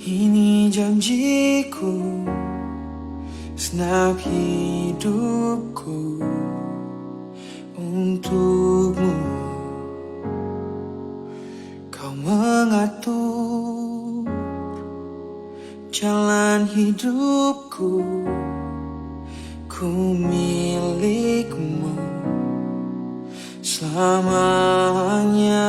Ini janjiku, segenap hidupku untukmu. Kau mengatur jalan hidupku, ku milikmu selamanya.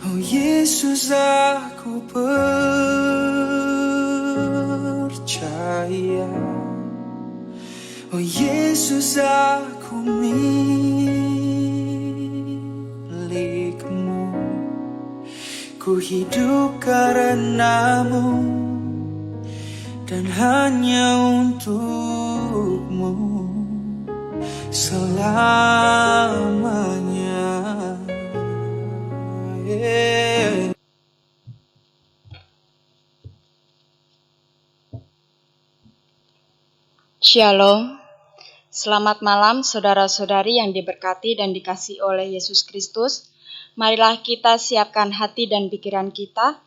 Oh Yesus, aku percaya. Oh Yesus, aku milikmu. Ku hidup karenamu dan hanya untukmu selamanya. Shalom, selamat malam saudara-saudari yang diberkati dan dikasihi oleh Yesus Kristus. Marilah kita siapkan hati dan pikiran kita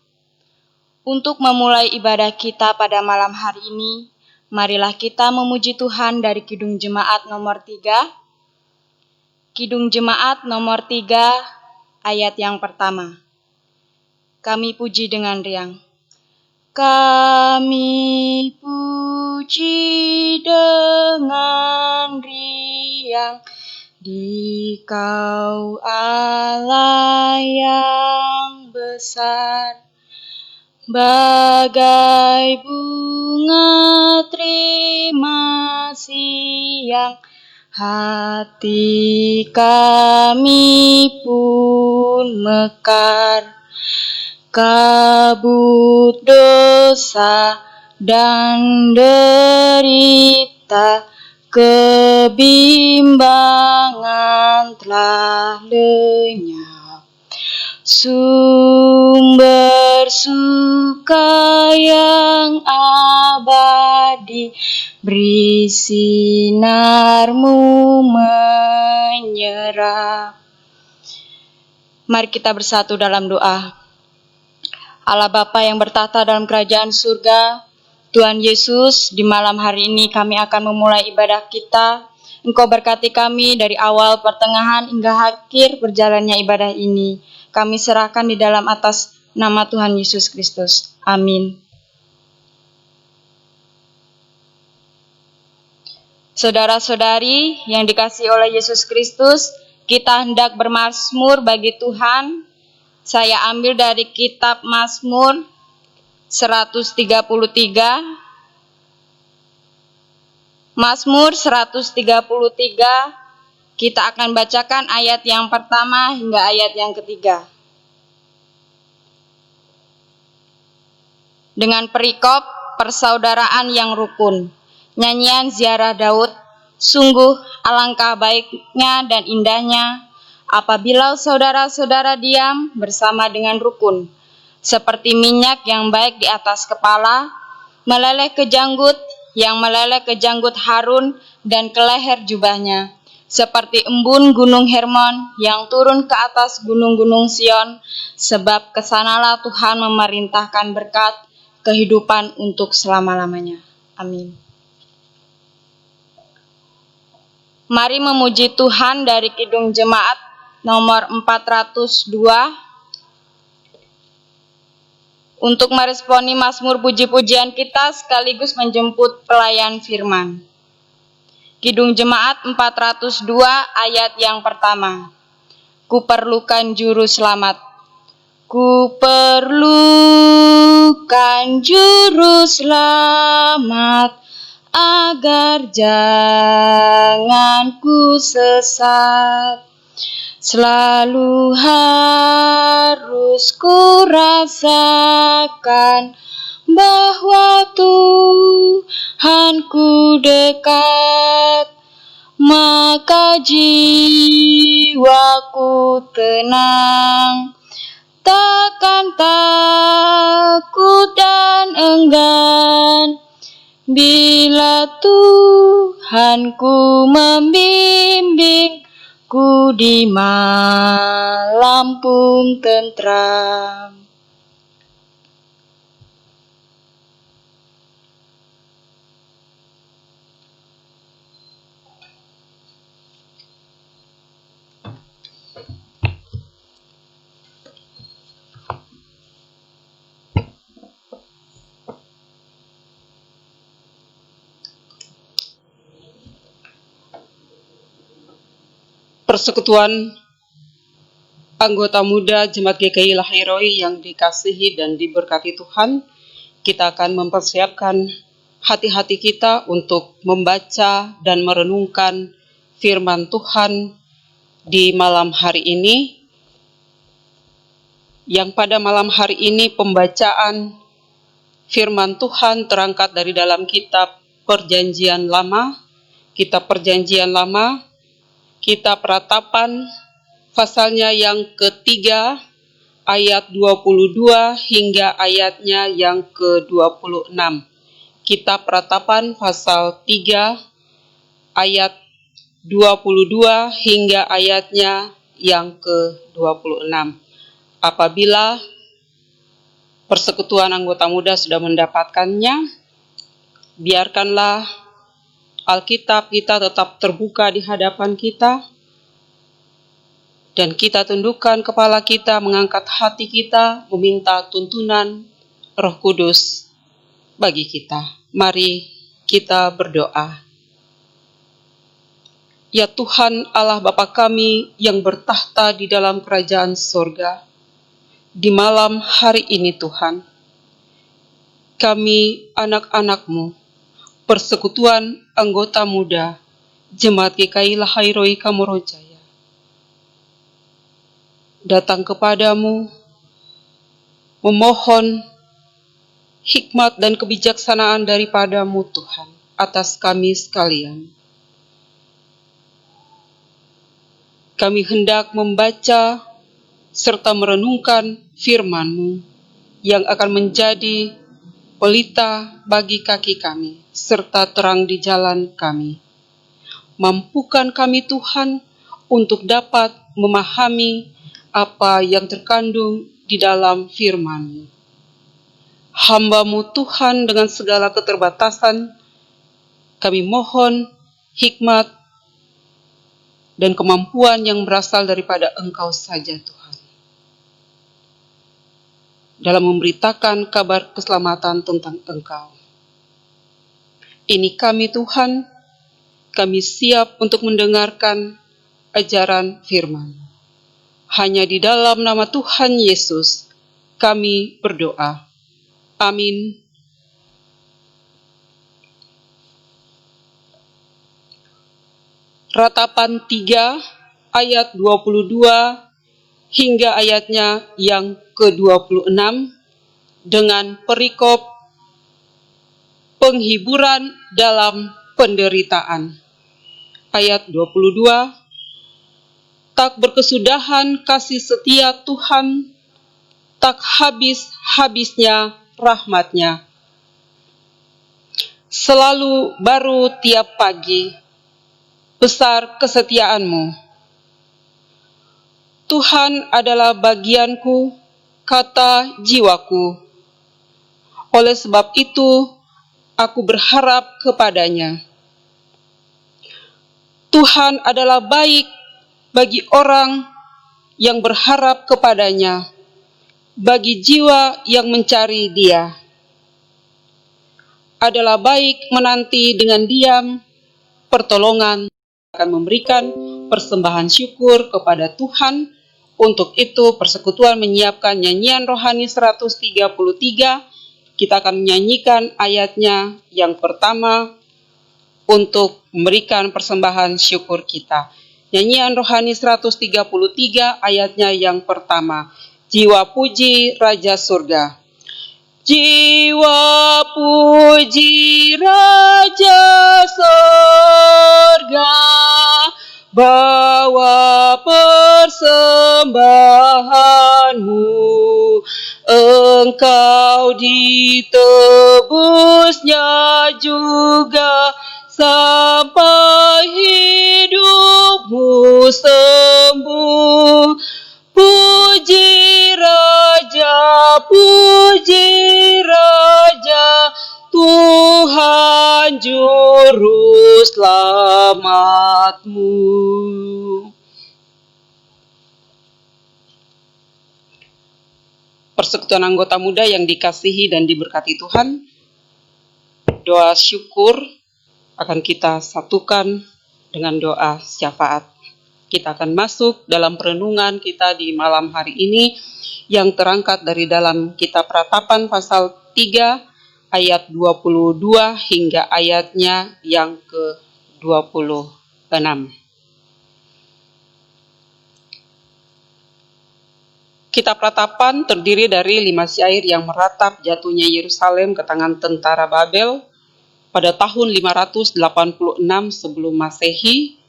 untuk memulai ibadah kita pada malam hari ini. Marilah kita memuji Tuhan dari Kidung Jemaat nomor 3. Kidung Jemaat nomor 3 ayat yang pertama. Kami puji dengan riang. Kami puji dengan riang Dikau Allah yang besar, bagai bunga terima siang, hati kami pun mekar. Kabut dosa dan derita, kebimbangan telah lenyap. Sumber suka yang abadi, beri sinarmu menyerap. Mari kita bersatu dalam doa. Allah Bapa yang bertahta dalam kerajaan surga, Tuhan Yesus, di malam hari ini kami akan memulai ibadah kita. Engkau berkati kami dari awal, pertengahan, hingga akhir berjalannya ibadah ini. Kami serahkan di dalam atas nama Tuhan Yesus Kristus. Amin. Saudara-saudari yang dikasihi oleh Yesus Kristus, kita hendak bermazmur bagi Tuhan. Saya ambil dari kitab Mazmur 133. Mazmur 133, kita akan bacakan ayat yang pertama hingga ayat yang ketiga. Dengan perikop persaudaraan yang rukun. Nyanyian ziarah Daud, sungguh alangkah baiknya dan indahnya apabila saudara-saudara diam bersama dengan rukun, seperti minyak yang baik di atas kepala, meleleh ke janggut, yang meleleh ke janggut Harun dan ke leher jubahnya, seperti embun gunung Hermon yang turun ke atas gunung-gunung Sion, sebab kesanalah Tuhan memerintahkan berkat kehidupan untuk selama-lamanya. Amin. Mari memuji Tuhan dari Kidung Jemaat nomor 402 untuk meresponi mazmur puji-pujian kita sekaligus menjemput pelayan firman. Kidung Jemaat 402 ayat yang pertama. Ku perlukan juru selamat. Ku perlukan juru selamat agar jangan ku sesat. Selalu harus ku rasakan bahwa Tuhanku dekat, maka jiwaku tenang, takkan takut dan enggan bila Tuhanku membimbing Ku di Lampung tentram. Persekutuan anggota muda Jemaat GKI Lahairoi yang dikasihi dan diberkati Tuhan, kita akan mempersiapkan hati-hati kita untuk membaca dan merenungkan firman Tuhan di malam hari ini. Yang pada malam hari ini pembacaan firman Tuhan terangkat dari dalam kitab Perjanjian Lama, Kitab Ratapan, pasalnya yang ketiga, ayat 22 hingga ayatnya yang ke-26. Kitab Ratapan, pasal 3, ayat 22 hingga ayatnya yang ke-26. Apabila persekutuan anggota muda sudah mendapatkannya, biarkanlah Alkitab kita tetap terbuka di hadapan kita, dan kita tundukkan kepala kita, mengangkat hati kita, meminta tuntunan Roh Kudus bagi kita. Mari kita berdoa. Ya Tuhan Allah Bapa kami yang bertahta di dalam kerajaan sorga, di malam hari ini Tuhan, kami anak-anak-Mu, persekutuan anggota muda Jemaat GKI Lahairoi Kamorojaya, datang kepadamu, memohon hikmat dan kebijaksanaan daripadamu Tuhan, atas kami sekalian. Kami hendak membaca serta merenungkan firman-Mu yang akan menjadi pelita bagi kaki kami, serta terang di jalan kami. Mampukan kami Tuhan untuk dapat memahami apa yang terkandung di dalam firman-Mu. Hamba-Mu Tuhan dengan segala keterbatasan, kami mohon hikmat dan kemampuan yang berasal daripada Engkau saja Tuhan, dalam memberitakan kabar keselamatan tentang Engkau. Ini kami Tuhan, kami siap untuk mendengarkan ajaran firman. Hanya di dalam nama Tuhan Yesus kami berdoa. Amin. Ratapan 3 ayat 22 hingga ayatnya yang ke-26 dengan perikop penghiburan dalam penderitaan. Ayat 22, tak berkesudahan kasih setia Tuhan, tak habis-habisnya rahmat-Nya. Selalu baru tiap pagi, besar kesetiaan-Mu. Tuhan adalah bagianku, kata jiwaku. Oleh sebab itu, aku berharap kepada-Nya. Tuhan adalah baik bagi orang yang berharap kepada-Nya, bagi jiwa yang mencari Dia. Adalah baik menanti dengan diam pertolongan, akan memberikan persembahan syukur kepada Tuhan. Untuk itu persekutuan menyiapkan nyanyian rohani 133. Kita akan menyanyikan ayatnya yang pertama untuk memberikan persembahan syukur kita. Nyanyian rohani 133 ayatnya yang pertama. Jiwa puji Raja Surga. Jiwa puji Raja Surga, bawa persembahanmu, Engkau ditebusnya juga sampai hidupmu sembuh. Puji Raja, Tuhan Juru Selamatmu. Persekutuan anggota muda yang dikasihi dan diberkati Tuhan, doa syukur akan kita satukan dengan doa syafaat. Kita akan masuk dalam perenungan kita di malam hari ini yang terangkat dari dalam kitab Ratapan pasal 3 ayat 22 hingga ayatnya yang ke-26. Kitab Ratapan terdiri dari 5 syair yang meratap jatuhnya Yerusalem ke tangan tentara Babel pada tahun 586 sebelum Masehi,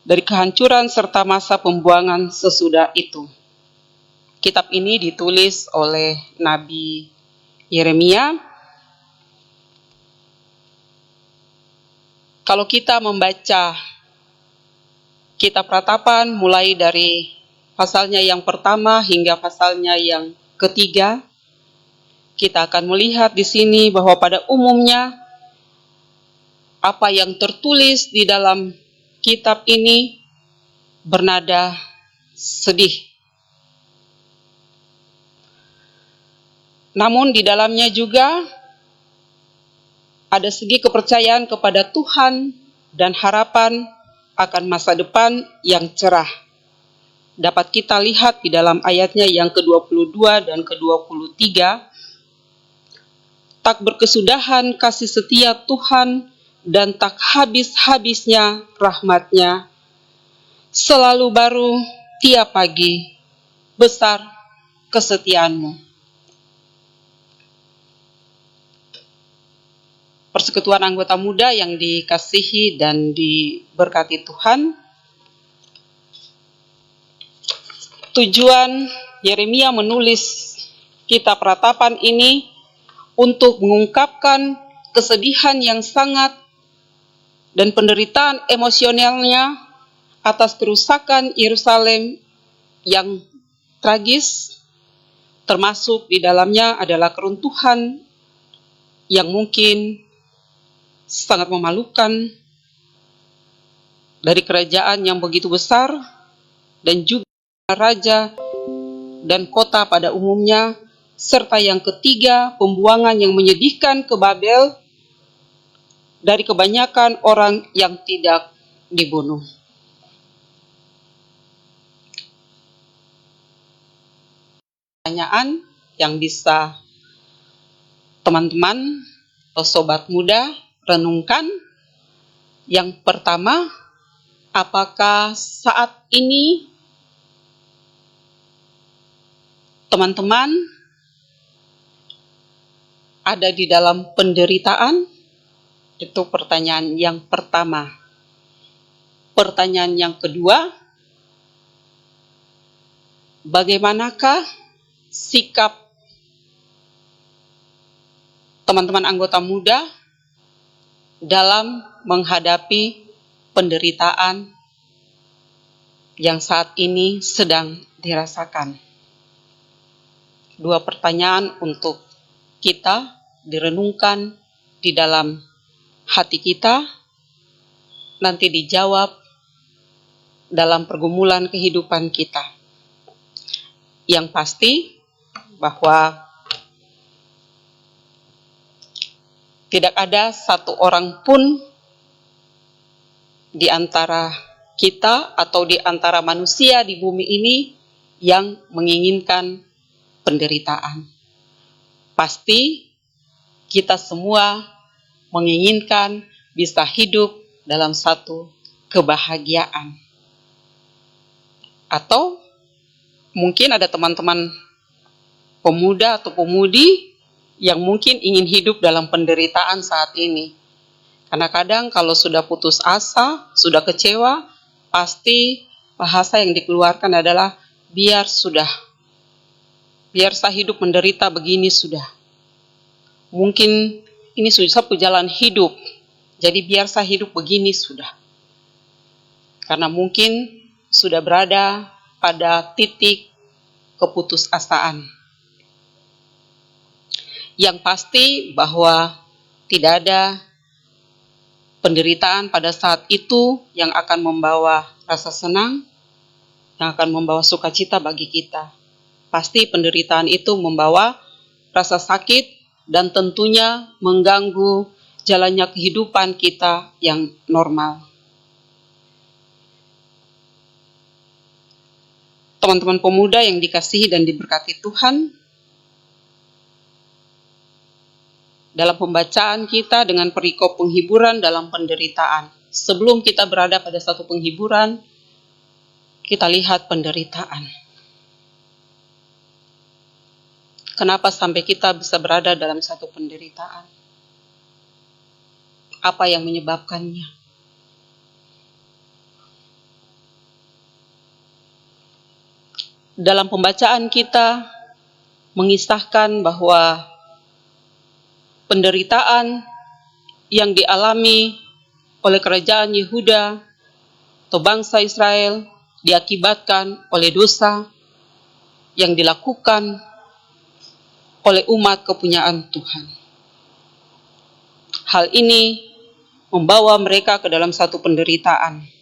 dari kehancuran serta masa pembuangan sesudah itu. Kitab ini ditulis oleh Nabi Yeremia. Kalau kita membaca kitab Ratapan mulai dari pasalnya yang pertama hingga pasalnya yang ketiga, kita akan melihat di sini bahwa pada umumnya apa yang tertulis di dalam kitab ini bernada sedih. Namun di dalamnya juga ada segi kepercayaan kepada Tuhan dan harapan akan masa depan yang cerah. Dapat kita lihat di dalam ayatnya yang ke-22 dan ke-23. Tak berkesudahan kasih setia Tuhan dan tak habis-habisnya rahmat-Nya. Selalu baru tiap pagi, besar kesetiaan-Mu. Persekutuan anggota muda yang dikasihi dan diberkati Tuhan, tujuan Yeremia menulis kitab Ratapan ini untuk mengungkapkan kesedihan yang sangat dan penderitaan emosionalnya atas kerusakan Yerusalem yang tragis, termasuk di dalamnya adalah keruntuhan yang mungkin sangat memalukan dari kerajaan yang begitu besar dan juga raja dan kota pada umumnya, serta yang ketiga pembuangan yang menyedihkan ke Babel dari kebanyakan orang yang tidak dibunuh. Pertanyaan yang bisa teman-teman atau sobat muda renungkan. Yang pertama, apakah saat ini teman-teman ada di dalam penderitaan? Itu pertanyaan yang pertama. Pertanyaan yang kedua, bagaimanakah sikap teman-teman anggota muda dalam menghadapi penderitaan yang saat ini sedang dirasakan? Dua pertanyaan untuk kita direnungkan di dalam hati kita, nanti dijawab dalam pergumulan kehidupan kita. Yang pasti bahwa tidak ada satu orang pun di antara kita atau di antara manusia di bumi ini yang menginginkan penderitaan. Pasti kita semua menginginkan bisa hidup dalam satu kebahagiaan. Atau mungkin ada teman-teman pemuda atau pemudi yang mungkin ingin hidup dalam penderitaan saat ini. Karena kadang kalau sudah putus asa, sudah kecewa, pasti bahasa yang dikeluarkan adalah biar saya hidup menderita begini sudah. Mungkin ini sudah satu jalan hidup, jadi biar saya hidup begini sudah. karena mungkin sudah berada pada titik keputusasaan. Yang pasti bahwa tidak ada penderitaan pada saat itu yang akan membawa rasa senang, yang akan membawa sukacita bagi kita. Pasti penderitaan itu membawa rasa sakit dan tentunya mengganggu jalannya kehidupan kita yang normal. Teman-teman pemuda yang dikasihi dan diberkati Tuhan, dalam pembacaan kita dengan perikop penghiburan dalam penderitaan. Sebelum kita berada pada satu penghiburan, kita lihat penderitaan. Kenapa sampai kita bisa berada dalam satu penderitaan? Apa yang menyebabkannya? Dalam pembacaan kita mengisahkan bahwa penderitaan yang dialami oleh kerajaan Yehuda atau bangsa Israel diakibatkan oleh dosa yang dilakukan oleh umat kepunyaan Tuhan. Hal ini membawa mereka ke dalam satu penderitaan.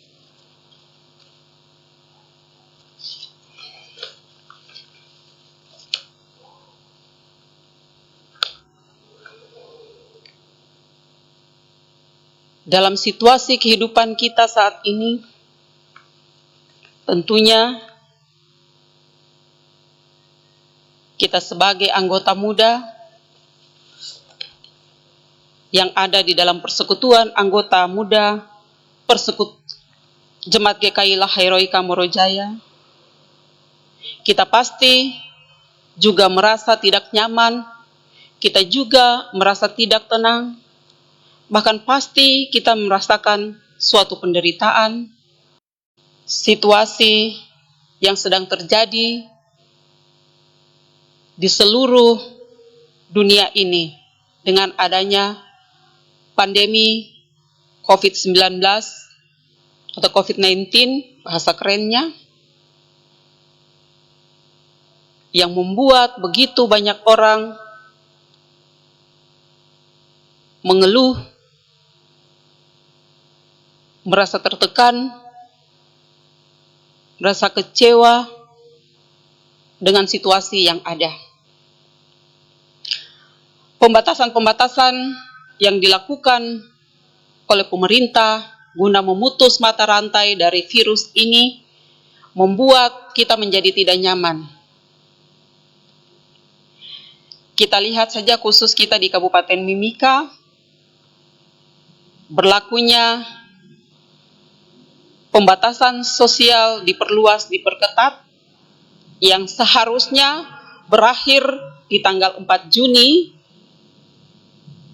Dalam situasi kehidupan kita saat ini, tentunya kita sebagai anggota muda yang ada di dalam persekutuan anggota muda Jemaat GKI Lahairoi Kamorojaya, kita pasti juga merasa tidak nyaman, kita juga merasa tidak tenang, bahkan pasti kita merasakan suatu penderitaan, situasi yang sedang terjadi di seluruh dunia ini dengan adanya pandemi COVID-19 atau COVID-19 bahasa kerennya, yang membuat begitu banyak orang mengeluh, merasa tertekan, merasa kecewa dengan situasi yang ada. Pembatasan-pembatasan yang dilakukan oleh pemerintah guna memutus mata rantai dari virus ini membuat kita menjadi tidak nyaman. Kita lihat saja khusus kita di Kabupaten Mimika, berlakunya pembatasan sosial diperluas, diperketat, yang seharusnya berakhir di tanggal 4 Juni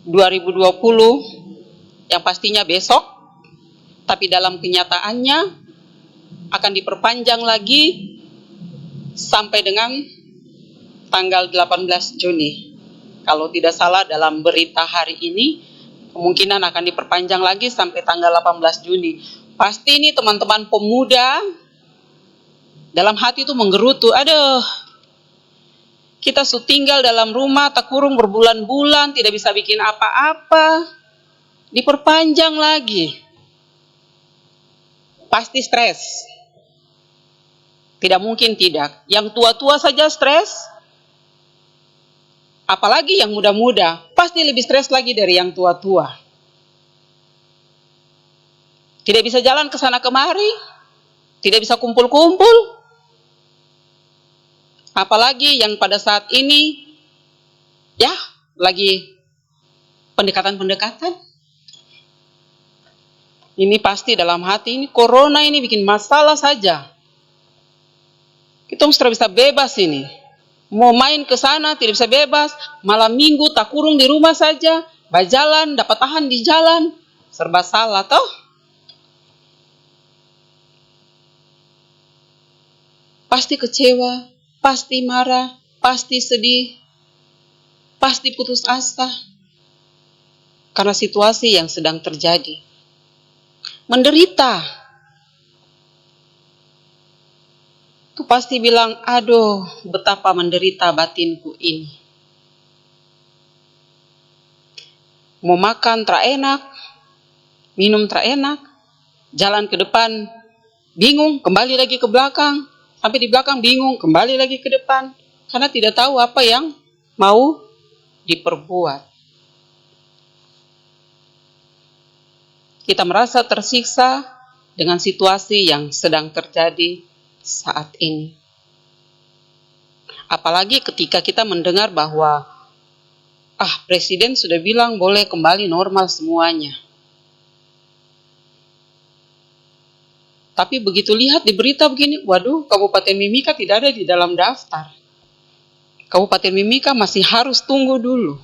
2020, yang pastinya besok, tapi dalam kenyataannya akan diperpanjang lagi sampai dengan tanggal 18 Juni. Kalau tidak salah dalam berita hari ini, kemungkinan akan diperpanjang lagi sampai tanggal 18 Juni. Pasti ini teman-teman pemuda dalam hati itu menggerutu, aduh, kita tinggal dalam rumah, tak kurung berbulan-bulan, tidak bisa bikin apa-apa, diperpanjang lagi. Pasti stres. Tidak mungkin tidak. Yang tua-tua saja stres, apalagi yang muda-muda, pasti lebih stres lagi dari yang tua-tua. Tidak bisa jalan ke sana kemari, tidak bisa kumpul-kumpul. Apalagi yang pada saat ini, ya, lagi pendekatan-pendekatan. Ini pasti dalam hati ini, corona ini bikin masalah saja. Kita sudah bisa bebas ini. Mau main ke sana tidak bisa bebas, malam minggu tak kurung di rumah saja, berjalan, dapat tahan di jalan, serba salah toh. Pasti kecewa, pasti marah, pasti sedih, pasti putus asa karena situasi yang sedang terjadi. Menderita pasti bilang, aduh, betapa menderita batinku ini. Mau makan tak enak, minum tak enak, jalan ke depan bingung, kembali lagi ke belakang, sampai di belakang bingung, kembali lagi ke depan, karena tidak tahu apa yang mau diperbuat. Kita merasa tersiksa dengan situasi yang sedang terjadi saat ini. Apalagi ketika kita mendengar bahwa presiden sudah bilang boleh kembali normal semuanya. Tapi begitu lihat di berita begini, waduh, Kabupaten Mimika tidak ada di dalam daftar. Kabupaten Mimika masih harus tunggu dulu,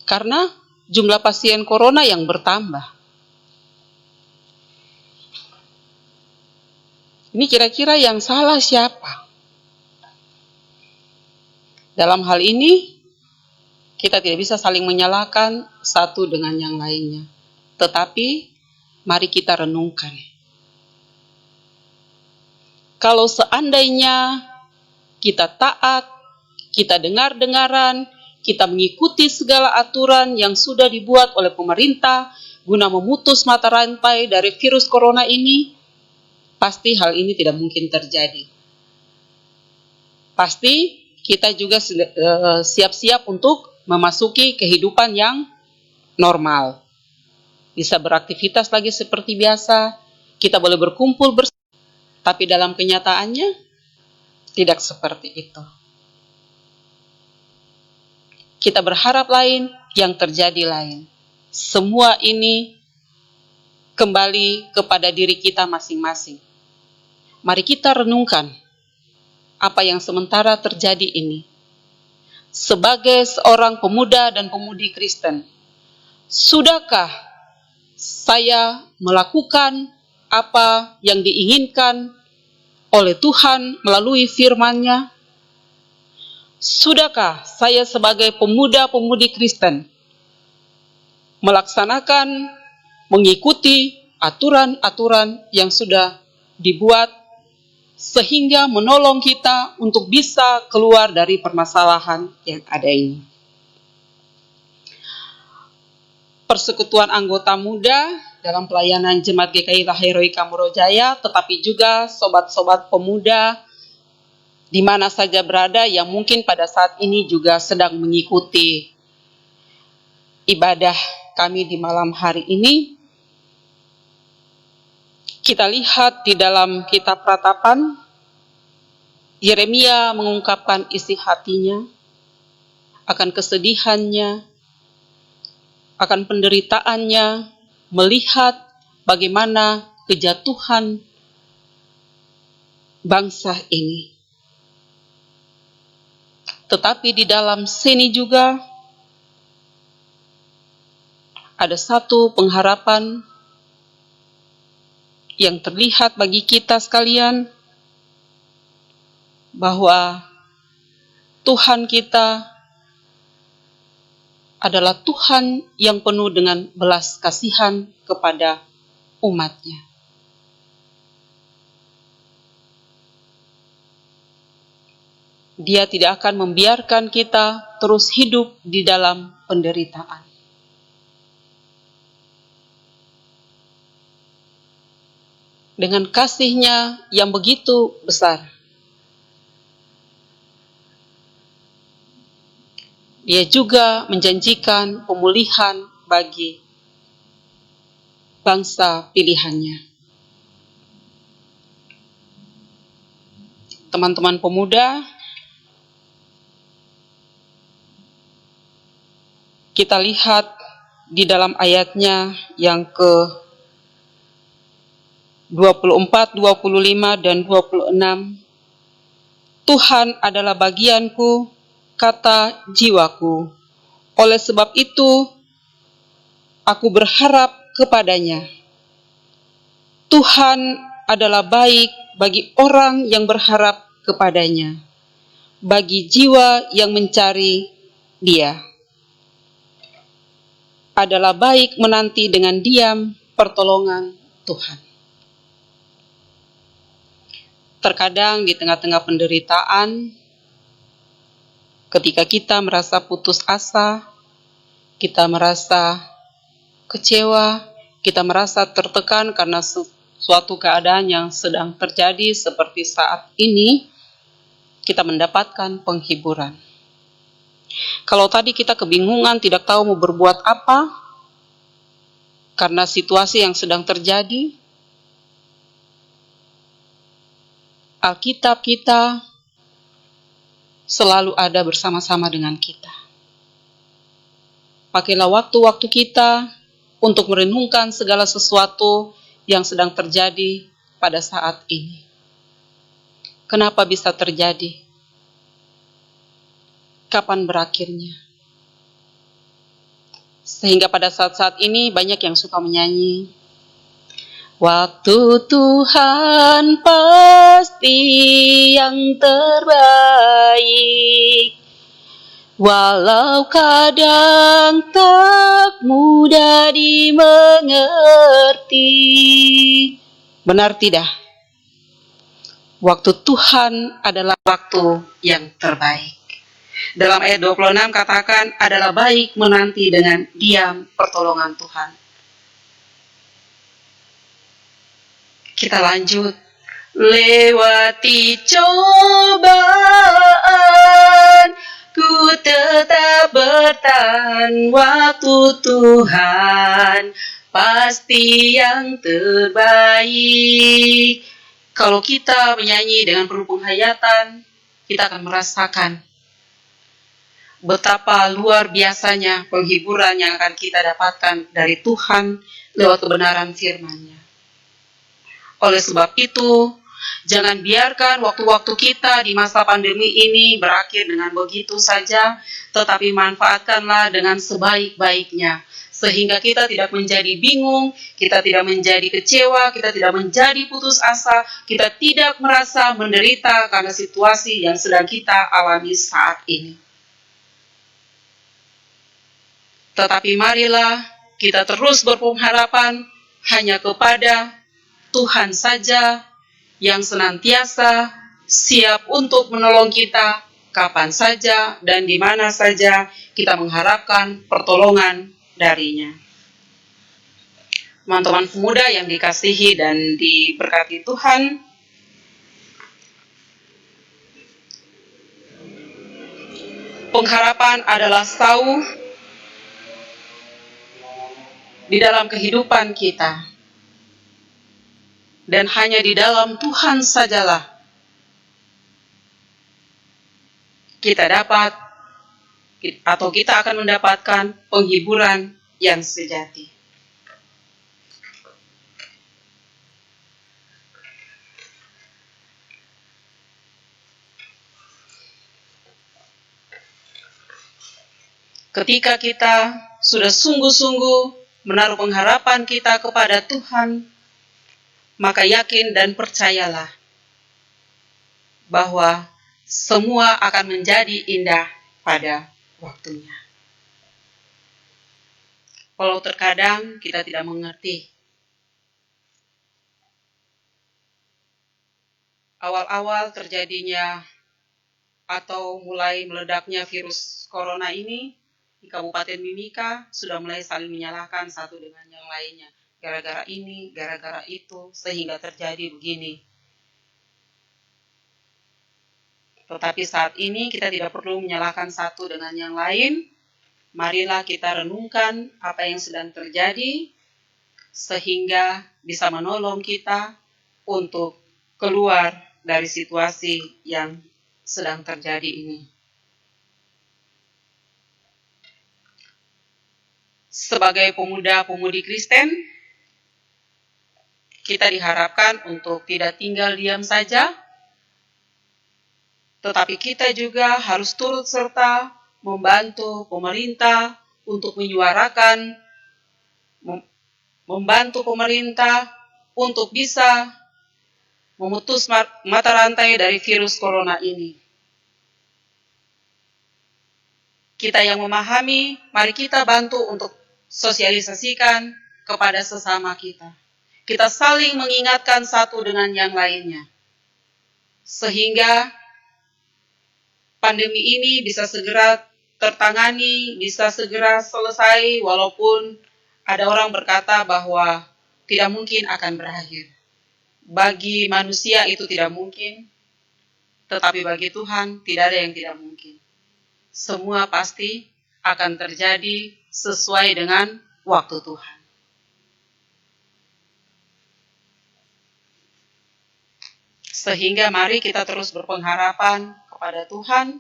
karena jumlah pasien corona yang bertambah. Ini kira-kira yang salah siapa? Dalam hal ini, kita tidak bisa saling menyalahkan satu dengan yang lainnya. Tetapi, mari kita renungkan. Kalau seandainya kita taat, kita dengar-dengaran, kita mengikuti segala aturan yang sudah dibuat oleh pemerintah guna memutus mata rantai dari virus corona ini, pasti hal ini tidak mungkin terjadi. Pasti kita juga siap-siap untuk memasuki kehidupan yang normal. Bisa beraktivitas lagi seperti biasa, kita boleh berkumpul bersama. Tapi dalam kenyataannya, tidak seperti itu. Kita berharap lain, yang terjadi lain. Semua ini kembali kepada diri kita masing-masing. Mari kita renungkan apa yang sementara terjadi ini. Sebagai seorang pemuda dan pemudi Kristen, sudahkah saya melakukan apa yang diinginkan oleh Tuhan melalui firman-Nya? Sudahkah saya sebagai pemuda-pemudi Kristen melaksanakan, mengikuti aturan-aturan yang sudah dibuat sehingga menolong kita untuk bisa keluar dari permasalahan yang ada ini? Persekutuan anggota muda dalam pelayanan Jemaat GKI Laheroi Kamorojaya, tetapi juga sobat-sobat pemuda di mana saja berada yang mungkin pada saat ini juga sedang mengikuti ibadah kami di malam hari ini. Kita lihat di dalam kitab Ratapan, Yeremia mengungkapkan isi hatinya akan kesedihannya, akan penderitaannya, melihat bagaimana kejatuhan bangsa ini. Tetapi di dalam sini juga ada satu pengharapan yang terlihat bagi kita sekalian, bahwa Tuhan kita adalah Tuhan yang penuh dengan belas kasihan kepada umat-Nya. Dia tidak akan membiarkan kita terus hidup di dalam penderitaan. Dengan kasih-Nya yang begitu besar, Dia juga menjanjikan pemulihan bagi bangsa pilihan-Nya. Teman-teman pemuda, kita lihat di dalam ayatnya yang ke-24, 25, dan 26. Tuhan adalah bagianku, kata jiwaku. Oleh sebab itu, aku berharap kepadanya. Tuhan adalah baik bagi orang yang berharap kepadanya, bagi jiwa yang mencari Dia. Adalah baik menanti dengan diam pertolongan Tuhan. Terkadang di tengah-tengah penderitaan, ketika kita merasa putus asa, kita merasa kecewa, kita merasa tertekan karena suatu keadaan yang sedang terjadi seperti saat ini, kita mendapatkan penghiburan. Kalau tadi kita kebingungan, tidak tahu mau berbuat apa, karena situasi yang sedang terjadi, Alkitab kita selalu ada bersama-sama dengan kita. Pakailah waktu-waktu kita untuk merenungkan segala sesuatu yang sedang terjadi pada saat ini. Kenapa bisa terjadi? Kapan berakhirnya? Sehingga pada saat-saat ini banyak yang suka menyanyi, waktu Tuhan pasti yang terbaik, walau kadang tak mudah dimengerti. Benar tidak? Waktu Tuhan adalah waktu yang terbaik. Dalam ayat 26 katakan, adalah baik menanti dengan diam pertolongan Tuhan. Kita lanjut. Lewati cobaan, ku tetap bertahan, waktu Tuhan pasti yang terbaik. Kalau kita menyanyi dengan penuh penghayatan, kita akan merasakan betapa luar biasanya penghiburan yang akan kita dapatkan dari Tuhan lewat kebenaran firman-Nya. Oleh sebab itu, jangan biarkan waktu-waktu kita di masa pandemi ini berakhir dengan begitu saja, tetapi manfaatkanlah dengan sebaik-baiknya, sehingga kita tidak menjadi bingung, kita tidak menjadi kecewa, kita tidak menjadi putus asa, kita tidak merasa menderita karena situasi yang sedang kita alami saat ini. Tetapi marilah kita terus berpengharapan hanya kepada Tuhan saja yang senantiasa siap untuk menolong kita kapan saja dan di mana saja kita mengharapkan pertolongan darinya. Teman-teman pemuda yang dikasihi dan diberkati Tuhan, pengharapan adalah sauh di dalam kehidupan kita. Dan hanya di dalam Tuhan sajalah kita dapat atau kita akan mendapatkan penghiburan yang sejati. Ketika kita sudah sungguh-sungguh menaruh pengharapan kita kepada Tuhan, maka yakin dan percayalah bahwa semua akan menjadi indah pada waktunya. Walau terkadang kita tidak mengerti. Awal-awal terjadinya atau mulai meledaknya virus corona ini di Kabupaten Mimika sudah mulai saling menyalahkan satu dengan yang lainnya. Gara-gara ini, gara-gara itu, sehingga terjadi begini. Tetapi saat ini kita tidak perlu menyalahkan satu dengan yang lain. Marilah kita renungkan apa yang sedang terjadi, sehingga bisa menolong kita untuk keluar dari situasi yang sedang terjadi ini. Sebagai pemuda-pemudi Kristen, kita diharapkan untuk tidak tinggal diam saja, tetapi kita juga harus turut serta membantu pemerintah untuk menyuarakan, membantu pemerintah untuk bisa memutus mata rantai dari virus corona ini. Kita yang memahami, mari kita bantu untuk sosialisasikan kepada sesama kita. Kita saling mengingatkan satu dengan yang lainnya. sehingga pandemi ini bisa segera tertangani, bisa segera selesai, walaupun ada orang berkata bahwa tidak mungkin akan berakhir. Bagi manusia itu tidak mungkin, tetapi bagi Tuhan tidak ada yang tidak mungkin. Semua pasti akan terjadi sesuai dengan waktu Tuhan. Sehingga mari kita terus berpengharapan kepada Tuhan.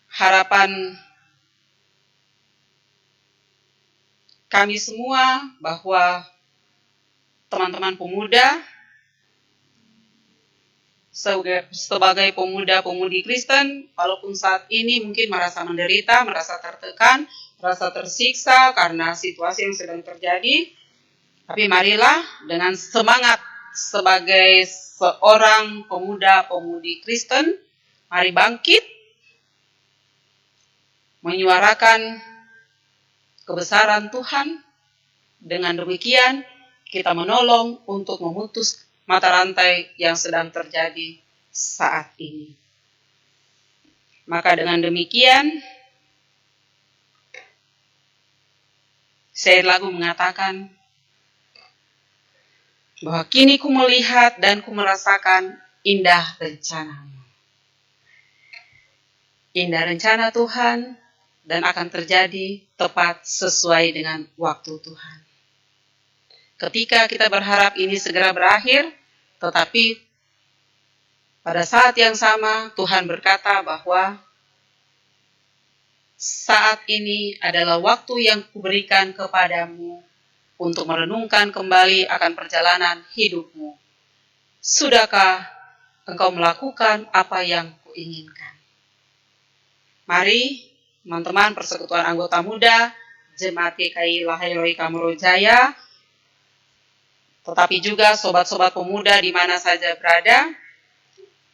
Harapan kami semua bahwa teman-teman pemuda sebagai pemuda-pemudi Kristen, walaupun saat ini mungkin merasa menderita, merasa tertekan, merasa tersiksa karena situasi yang sedang terjadi, tapi marilah dengan semangat sebagai seorang pemuda-pemudi Kristen, mari bangkit, menyuarakan kebesaran Tuhan. Dengan demikian, kita menolong untuk memutus mata rantai yang sedang terjadi saat ini. Maka dengan demikian, syair lagu mengatakan bahwa kini ku melihat dan ku merasakan indah rencanamu. Indah rencana Tuhan dan akan terjadi tepat sesuai dengan waktu Tuhan. Ketika kita berharap ini segera berakhir, tetapi pada saat yang sama Tuhan berkata bahwa saat ini adalah waktu yang kuberikan kepadamu untuk merenungkan kembali akan perjalanan hidupmu. Sudahkah engkau melakukan apa yang kuinginkan? Mari teman-teman Persekutuan Anggota Muda Jemaat GKI Lahairoi Kamorojaya, tetapi juga sobat-sobat pemuda di mana saja berada,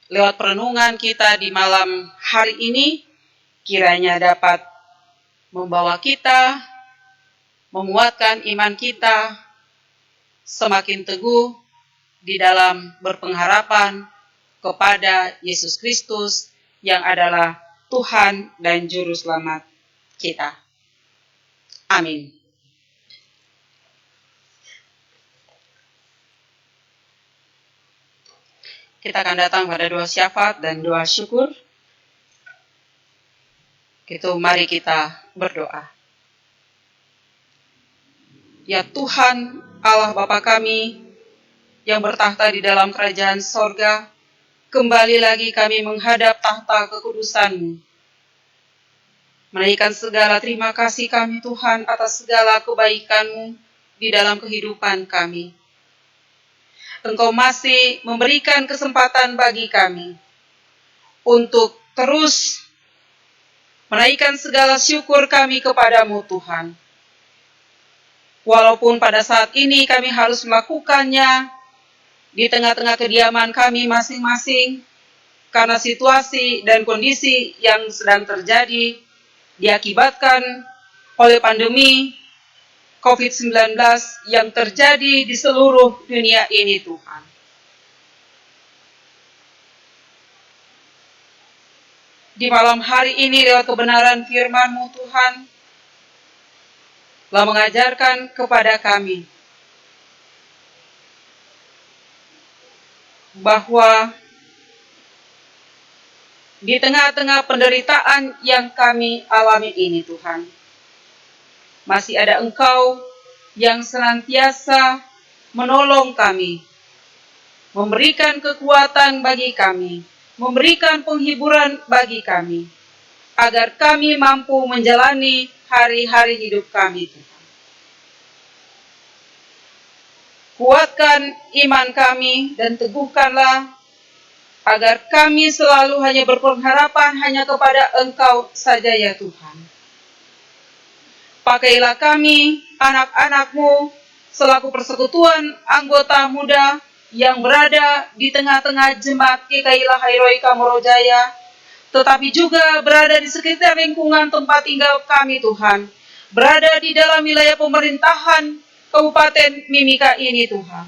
lewat perenungan kita di malam hari ini, kiranya dapat membawa kita, menguatkan iman kita, semakin teguh di dalam berpengharapan kepada Yesus Kristus yang adalah Tuhan dan Juru Selamat kita. Amin. Kita akan datang pada doa syafaat dan doa syukur. Itu mari kita berdoa. Ya Tuhan, Allah Bapa kami yang bertahta di dalam kerajaan sorga, kembali lagi kami menghadap tahta kekudusan-Mu. Menaikkan segala terima kasih kami Tuhan atas segala kebaikan-Mu di dalam kehidupan kami. Engkau masih memberikan kesempatan bagi kami untuk terus menaikkan segala syukur kami kepadamu Tuhan. Walaupun pada saat ini kami harus melakukannya di tengah-tengah kediaman kami masing-masing, karena situasi dan kondisi yang sedang terjadi diakibatkan oleh pandemi COVID-19 yang terjadi di seluruh dunia ini Tuhan. Di malam hari ini lewat kebenaran firman-Mu Tuhan, telah mengajarkan kepada kami bahwa di tengah-tengah penderitaan yang kami alami ini Tuhan, masih ada Engkau yang senantiasa menolong kami, memberikan kekuatan bagi kami, memberikan penghiburan bagi kami, agar kami mampu menjalani hari-hari hidup kami Tuhan. Kuatkan iman kami dan teguhkanlah agar kami selalu hanya berpengharapan hanya kepada Engkau saja ya Tuhan. Pakailah kami, anak-anak-Mu, selaku persekutuan anggota muda yang berada di tengah-tengah jemaat GKI Lahairoi Kamorojaya, tetapi juga berada di sekitar lingkungan tempat tinggal kami Tuhan, berada di dalam wilayah pemerintahan Kabupaten Mimika ini Tuhan.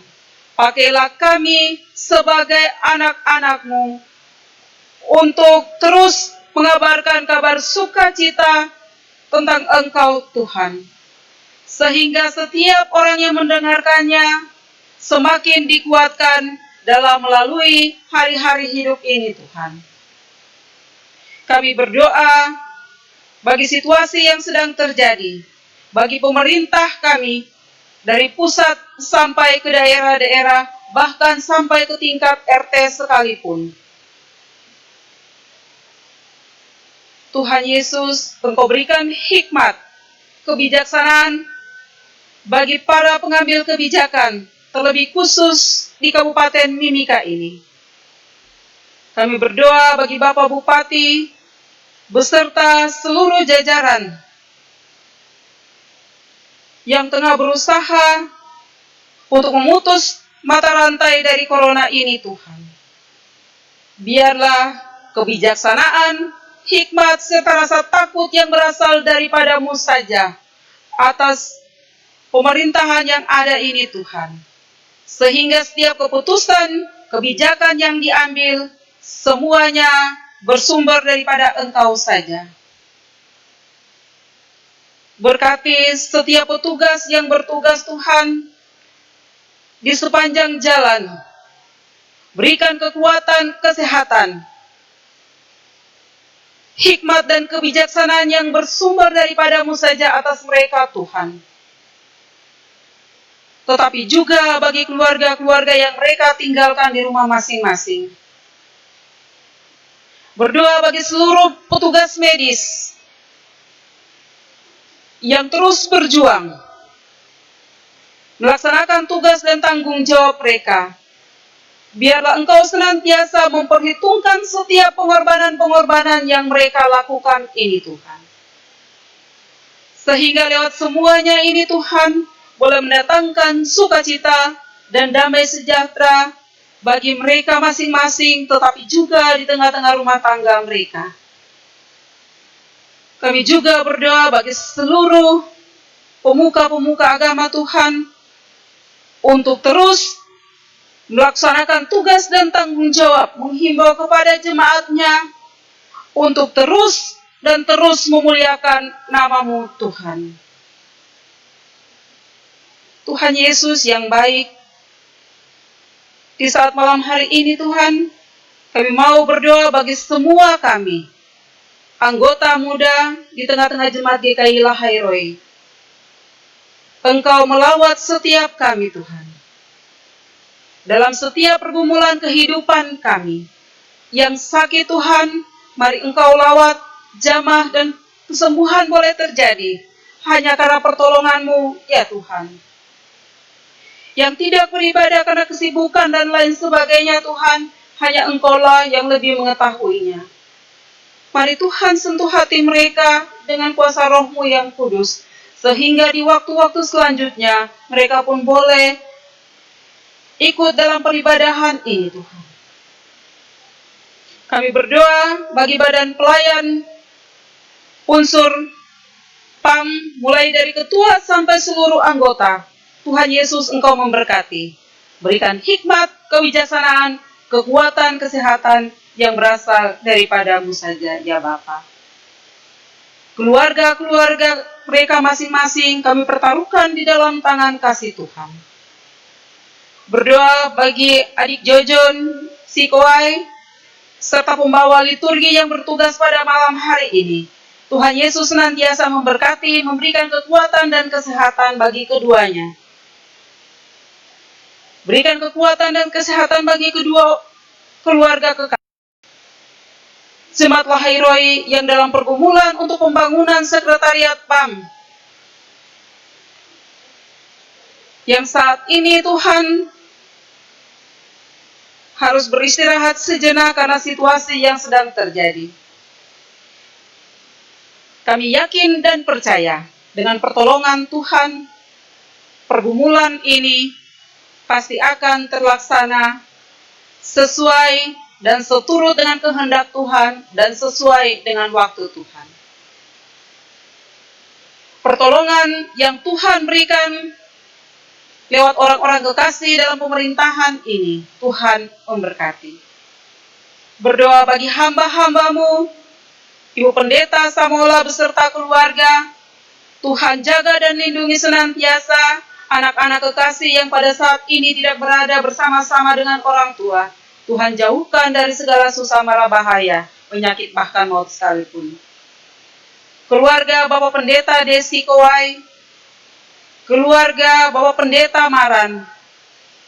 Pakailah kami sebagai anak-anak-Mu untuk terus mengabarkan kabar sukacita tentang Engkau Tuhan, sehingga setiap orang yang mendengarkannya semakin dikuatkan dalam melalui hari-hari hidup ini Tuhan. Kami berdoa bagi situasi yang sedang terjadi, bagi pemerintah kami, dari pusat sampai ke daerah-daerah, bahkan sampai ke tingkat RT sekalipun. Tuhan Yesus, Engkau berikan hikmat, kebijaksanaan bagi para pengambil kebijakan, terlebih khusus di Kabupaten Mimika ini. Kami berdoa bagi Bapak Bupati, beserta seluruh jajaran yang tengah berusaha untuk memutus mata rantai dari corona ini Tuhan. Biarlah kebijaksanaan, hikmat, serta rasa takut yang berasal daripada-Mu saja atas pemerintahan yang ada ini Tuhan. Sehingga setiap keputusan, kebijakan yang diambil, semuanya bersumber daripada Engkau saja. Berkati setiap petugas yang bertugas Tuhan di sepanjang jalan. Berikan kekuatan, kesehatan, hikmat dan kebijaksanaan yang bersumber daripada-Mu saja atas mereka Tuhan. Tetapi juga bagi keluarga-keluarga yang mereka tinggalkan di rumah masing-masing. Berdoa bagi seluruh petugas medis yang terus berjuang melaksanakan tugas dan tanggung jawab mereka. Biarlah Engkau senantiasa memperhitungkan setiap pengorbanan-pengorbanan yang mereka lakukan ini Tuhan. Sehingga lewat semuanya ini Tuhan boleh mendatangkan sukacita dan damai sejahtera bagi mereka masing-masing, tetapi juga di tengah-tengah rumah tangga mereka. Kami juga berdoa bagi seluruh pemuka-pemuka agama Tuhan untuk terus melaksanakan tugas dan tanggung jawab, menghimbau kepada jemaatnya untuk terus dan terus memuliakan nama-Mu Tuhan. Tuhan Yesus yang baik, di saat malam hari ini Tuhan, kami mau berdoa bagi semua kami, anggota muda di tengah-tengah jemaat GKI Lahairoi. Engkau melawat setiap kami Tuhan. Dalam setiap pergumulan kehidupan kami, yang sakit Tuhan, mari Engkau lawat, jamah dan kesembuhan boleh terjadi, hanya karena pertolongan-Mu ya Tuhan. Yang tidak beribadah karena kesibukan dan lain sebagainya Tuhan, hanya Engkau-lah yang lebih mengetahuinya. Mari Tuhan sentuh hati mereka dengan kuasa Roh-Mu yang kudus, sehingga di waktu-waktu selanjutnya mereka pun boleh ikut dalam peribadahan ini Tuhan. Kami berdoa bagi badan pelayan, unsur PAM, mulai dari ketua sampai seluruh anggota. Tuhan Yesus Engkau memberkati. Berikan hikmat, kebijaksanaan, kekuatan, kesehatan yang berasal daripada-Mu saja ya Bapa. Keluarga-keluarga mereka masing-masing kami pertaruhkan di dalam tangan kasih Tuhan. Berdoa bagi adik Jojon, Sikoai, serta pembawa liturgi yang bertugas pada malam hari ini. Tuhan Yesus senantiasa memberkati, memberikan kekuatan dan kesehatan bagi keduanya. Berikan kekuatan dan kesehatan bagi kedua keluarga kekasih. Jemaat Lahairoi yang dalam pergumulan untuk pembangunan sekretariat PAM. Yang saat ini Tuhan harus beristirahat sejenak karena situasi yang sedang terjadi. Kami yakin dan percaya dengan pertolongan Tuhan, pergumulan ini pasti akan terlaksana sesuai dan seturut dengan kehendak Tuhan dan sesuai dengan waktu Tuhan. Pertolongan yang Tuhan berikan lewat orang-orang kekasih dalam pemerintahan ini. Tuhan memberkati. Berdoa bagi hamba-hambamu, Ibu Pendeta Samola beserta keluarga. Tuhan jaga dan lindungi senantiasa anak-anak kekasih yang pada saat ini tidak berada bersama-sama dengan orang tua. Tuhan jauhkan dari segala susah mara bahaya, penyakit bahkan maut sekalipun. Keluarga Bapak Pendeta Desi Kowai, keluarga Bapak Pendeta Maran,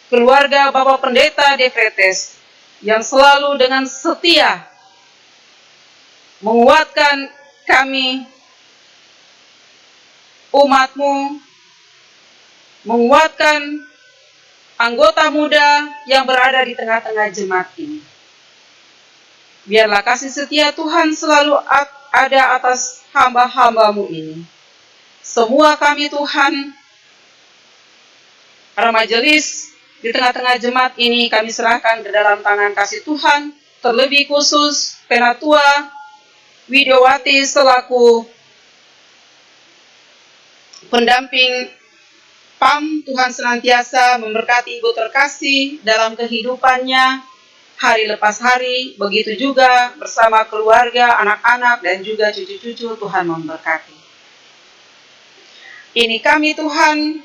keluarga Bapak Pendeta Defretes, yang selalu dengan setia menguatkan kami, umatmu, menguatkan anggota muda yang berada di tengah-tengah jemaat ini. Biarlah kasih setia Tuhan selalu ada atas hamba-hambamu ini. Semua kami Tuhan, para majelis di tengah-tengah jemaat ini kami serahkan ke dalam tangan kasih Tuhan, terlebih khusus Penatua Widiawati selaku pendamping PAM. Tuhan senantiasa memberkati Ibu terkasih dalam kehidupannya hari lepas hari, begitu juga bersama keluarga, anak-anak, dan juga cucu-cucu. Tuhan memberkati. Ini kami Tuhan,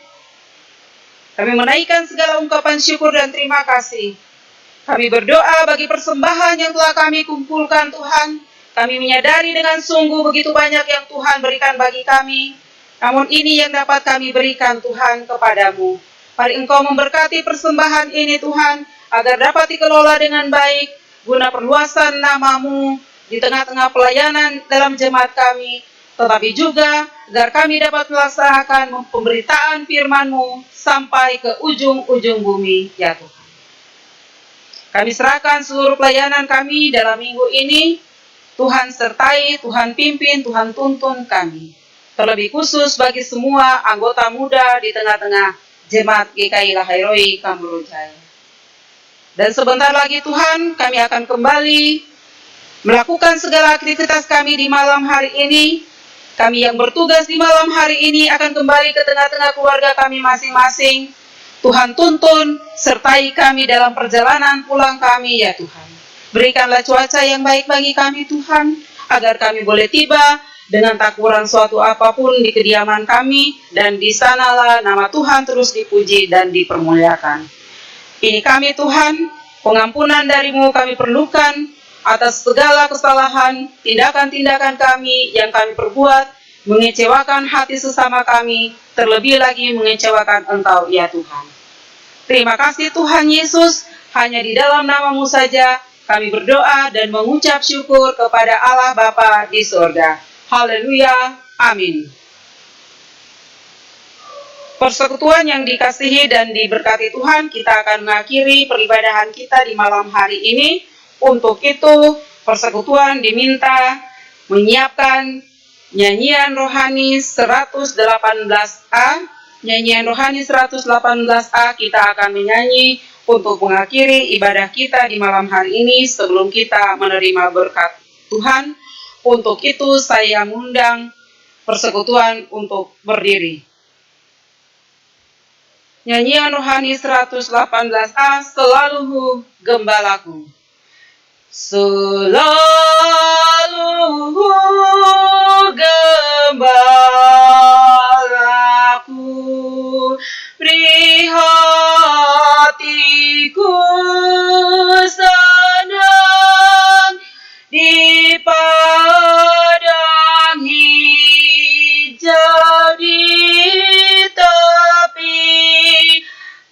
kami menaikkan segala ungkapan syukur dan terima kasih. Kami berdoa bagi persembahan yang telah kami kumpulkan Tuhan. Kami menyadari dengan sungguh begitu banyak yang Tuhan berikan bagi kami. Namun ini yang dapat kami berikan Tuhan kepadamu. Mari Engkau memberkati persembahan ini Tuhan, agar dapat dikelola dengan baik, guna perluasan nama-Mu di tengah-tengah pelayanan dalam jemaat kami, tetapi juga agar kami dapat melaksanakan pemberitaan firman-Mu sampai ke ujung-ujung bumi, ya Tuhan. Kami serahkan seluruh pelayanan kami dalam minggu ini. Tuhan sertai, Tuhan pimpin, Tuhan tuntun kami. Terlebih khusus bagi semua anggota muda di tengah-tengah jemaat GKI Lahairoi Kamorojaya. Dan sebentar lagi Tuhan, kami akan kembali melakukan segala aktivitas kami di malam hari ini. Kami yang bertugas di malam hari ini akan kembali ke tengah-tengah keluarga kami masing-masing. Tuhan tuntun, sertai kami dalam perjalanan pulang kami, ya Tuhan. Berikanlah cuaca yang baik bagi kami, Tuhan, agar kami boleh tiba dengan tak kurang suatu apapun di kediaman kami, dan di sanalah nama Tuhan terus dipuji dan dipermuliakan. Ini kami, Tuhan, pengampunan dari-Mu kami perlukan atas segala kesalahan, tindakan-tindakan kami yang kami perbuat, mengecewakan hati sesama kami, terlebih lagi mengecewakan Engkau, ya Tuhan. Terima kasih Tuhan Yesus, hanya di dalam nama-Mu saja kami berdoa dan mengucap syukur kepada Allah Bapa di surga. Haleluya, amin. Persekutuan yang dikasihi dan diberkati Tuhan, kita akan mengakhiri peribadahan kita di malam hari ini. Untuk itu, persekutuan diminta menyiapkan nyanyian rohani 118A. Nyanyian rohani 118A kita akan menyanyi untuk mengakhiri ibadah kita di malam hari ini sebelum kita menerima berkat Tuhan. Untuk itu, saya mengundang persekutuan untuk berdiri. Nyanyian rohani 118A, Selalu Gembalaku. Selalu gembalaku, beri hatiku senang di padang hijau di tepi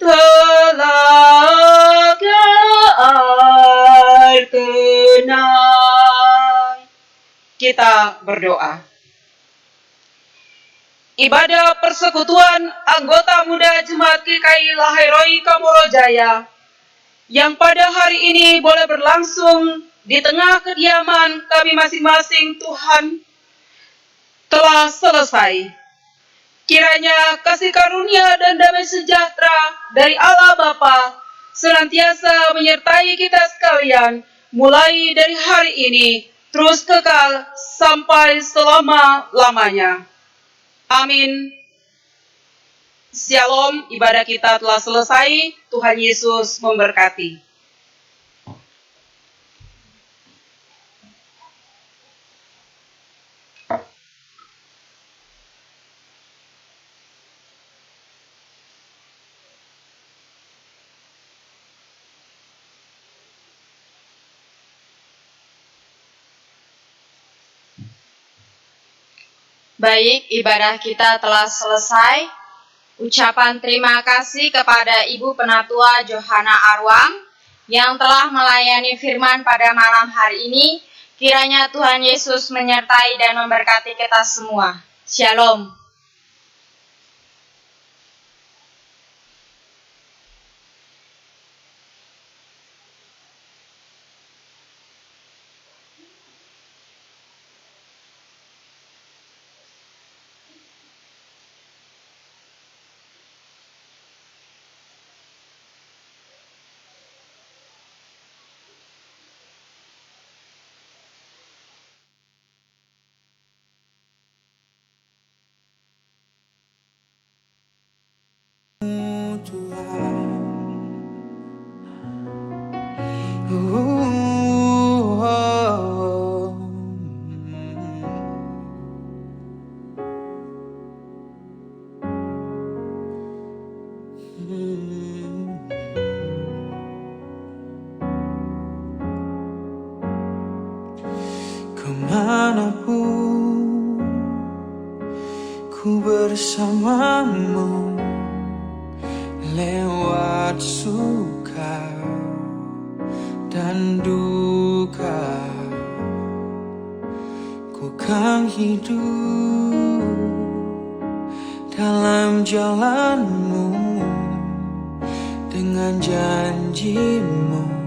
telaga air tenang. Kita berdoa. Ibadah persekutuan anggota muda Jemaat GKI Lahairoi Kamorojaya yang pada hari ini boleh berlangsung di tengah kediaman kami masing-masing, Tuhan, telah selesai. Kiranya kasih karunia dan damai sejahtera dari Allah Bapa senantiasa menyertai kita sekalian, mulai dari hari ini, terus kekal sampai selama-lamanya. Amin. Shalom, ibadah kita telah selesai. Tuhan Yesus memberkati. Baik, ibadah kita telah selesai. Ucapan terima kasih kepada Ibu Penatua Johana Arwang yang telah melayani firman pada malam hari ini. Kiranya Tuhan Yesus menyertai dan memberkati kita semua. Shalom. Kemanapun ku bersamamu, lewat suka dan duka, ku kan hidup dalam jalanmu dengan janjimu.